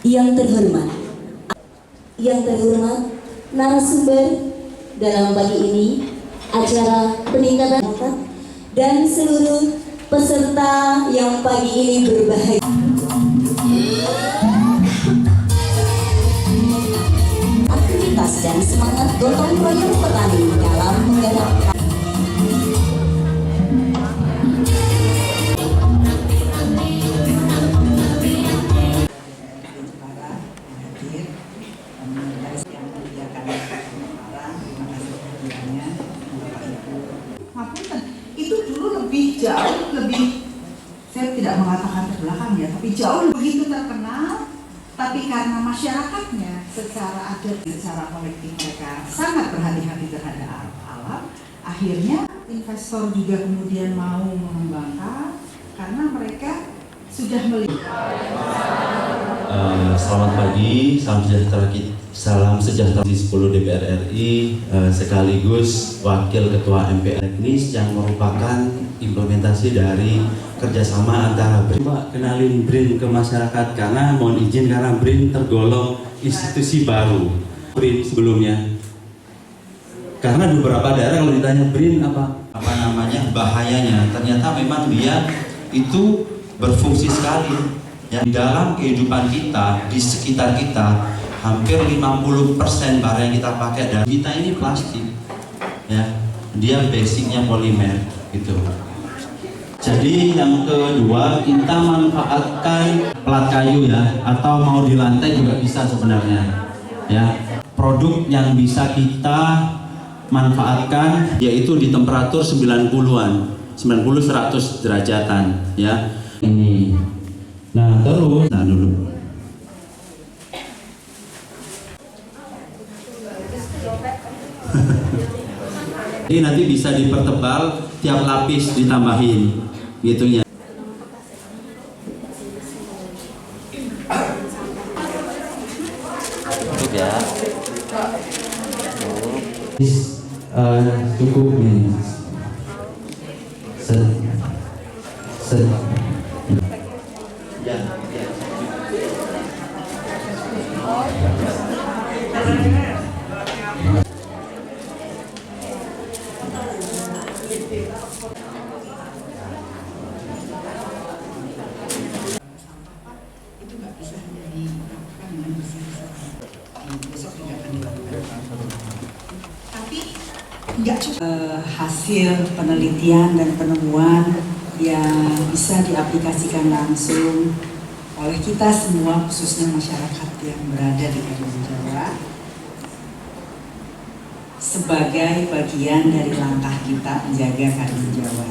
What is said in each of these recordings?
Yang terhormat, narasumber dalam pagi ini acara peningkatan dan seluruh peserta yang pagi ini berbahagia. Aktivitas dan semangat gotong royong petani dalam menggarap itu dulu jauh lebih, saya tidak mengatakan terbelakang ya, tapi jauh begitu terkenal, tapi karena masyarakatnya secara adat, secara kolektif mereka sangat berhati-hati terhadap alam, akhirnya investor juga kemudian mau mengembangkan karena mereka sudah melihat. Selamat pagi, salam sejahtera di 10 DPR RI, sekaligus Wakil Ketua MPR Teknis yang merupakan implementasi dari kerjasama antara BRIN. Coba kenalin BRIN ke masyarakat karena mohon izin karena BRIN tergolong institusi baru. BRIN sebelumnya, karena beberapa daerah kalau ditanya BRIN apa namanya bahayanya, ternyata memang dia itu berfungsi sekali. Ya, di dalam kehidupan kita, di sekitar kita, hampir 50% barang yang kita pakai dan kita ini plastik. Ya, dia basicnya polimer gitu. Jadi yang kedua, kita manfaatkan plat kayu ya, atau mau di lantai juga bisa sebenarnya. Ya, produk yang bisa kita manfaatkan yaitu di temperatur 90-an, 90-100 derajatan ya. Ini. Nah, terus dulu. Ini nanti bisa dipertebal, tiap lapis ditambahin gitu ya. Cukup ya. Cukup nih. Hasil penelitian dan penemuan yang bisa diaplikasikan langsung oleh kita semua, khususnya masyarakat yang berada di Karimun Jawa, sebagai bagian dari langkah kita menjaga Karimun Jawa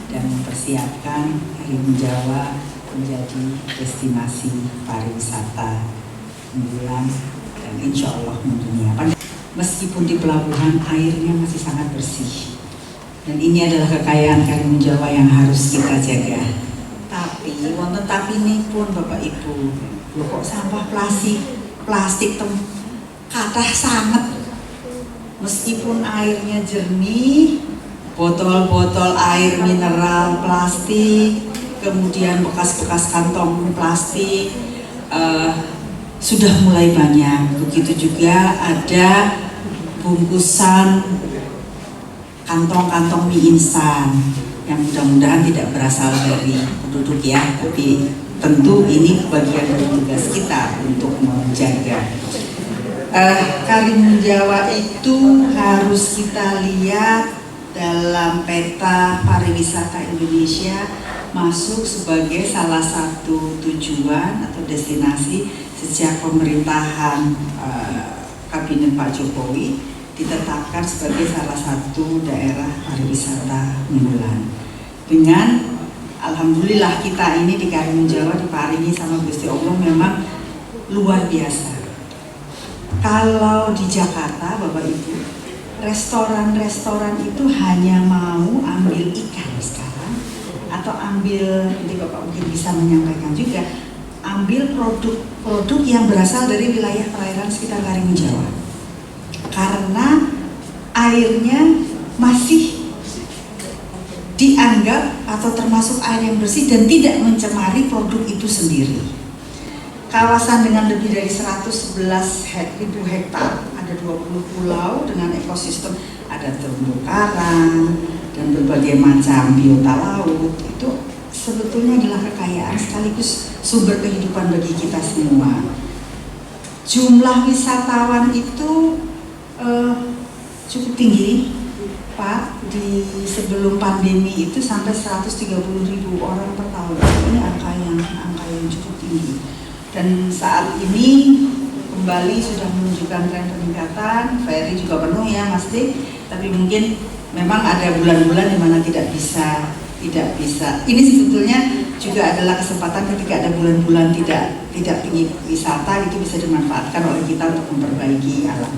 dan mempersiapkan Karimun Jawa menjadi destinasi pariwisata unggulan dan insya Allah mendunia. Meskipun di pelabuhan airnya masih sangat bersih, dan ini adalah kekayaan Karimun Jawa yang harus kita jaga. Tapi wonten tapi ini pun Bapak Ibu, loh kok sampah plastik kathah sangat. Meskipun airnya jernih, botol-botol air mineral plastik, kemudian bekas-bekas kantong plastik sudah mulai banyak. Begitu juga ada bungkusan kantong-kantong mie instan yang mudah-mudahan tidak berasal dari penduduk ya, tapi tentu ini bagian dari tugas kita untuk menjaga. Karimun Jawa itu harus kita lihat dalam peta pariwisata Indonesia masuk sebagai salah satu tujuan atau destinasi sejak pemerintahan Kabinet Pak Jokowi ditetapkan sebagai salah satu daerah pariwisata unggulan. Dengan alhamdulillah kita ini di Karimun Jawa diparingi sama Gusti Allah memang luar biasa. Kalau di Jakarta Bapak Ibu, restoran-restoran itu hanya mau ambil ikan sekarang, atau ambil, nanti Bapak mungkin bisa menyampaikan juga, ambil produk-produk yang berasal dari wilayah perairan sekitar Karimun Jawa. Karena airnya masih dianggap atau termasuk air yang bersih dan tidak mencemari produk itu sendiri. kawasan dengan lebih dari 111.000 hektar, ada 20 pulau dengan ekosistem, ada terumbu karang dan berbagai macam biota laut. Itu sebetulnya adalah kekayaan sekaligus sumber kehidupan bagi kita semua. Jumlah wisatawan itu cukup tinggi, Pak. Di sebelum pandemi itu sampai 130.000 orang per tahun. Ini angka yang cukup tinggi. Dan saat ini kembali sudah menunjukkan tren peningkatan. Ferry juga penuh ya, Mas Dik. Tapi mungkin memang ada bulan-bulan di mana tidak bisa. Ini sebetulnya juga adalah kesempatan ketika ada bulan-bulan tidak tinggi wisata, itu bisa dimanfaatkan oleh kita untuk memperbaiki alam.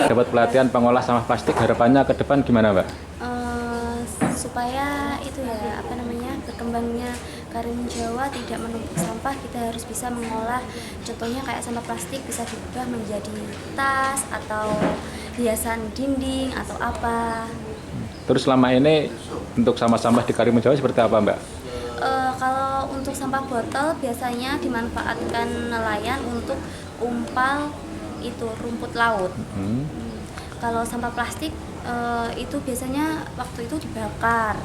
Dapat pelatihan pengolah sampah plastik, harapannya ke depan gimana, Mbak? Supaya itu ya, berkembangnya Karimun Jawa tidak menumpuk sampah, kita harus bisa mengolah. Contohnya kayak sampah plastik bisa diubah menjadi tas atau hiasan dinding atau apa. Terus selama ini untuk sampah-sampah di Karimun Jawa seperti apa, Mbak? Kalau untuk sampah botol biasanya dimanfaatkan nelayan untuk umpal itu rumput laut. Kalau sampah plastik itu biasanya waktu itu dibakar.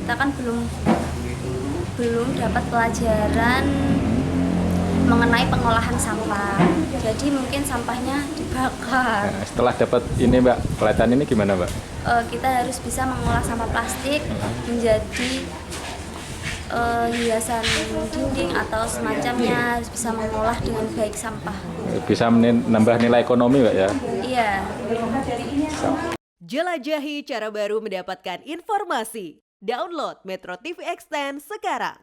Kita kan belum dapat pelajaran mengenai pengolahan sampah. Jadi mungkin sampahnya dibakar. Nah, setelah dapat ini, Mbak, pelatihan ini gimana, Mbak? Kita harus bisa mengolah sampah plastik menjadi hiasan dinding atau semacamnya, harus bisa mengolah dengan baik sampah. Bisa menambah nilai ekonomi, Mbak, ya? Iya. Jelajahi cara baru mendapatkan informasi. Download Metro TV Extend sekarang.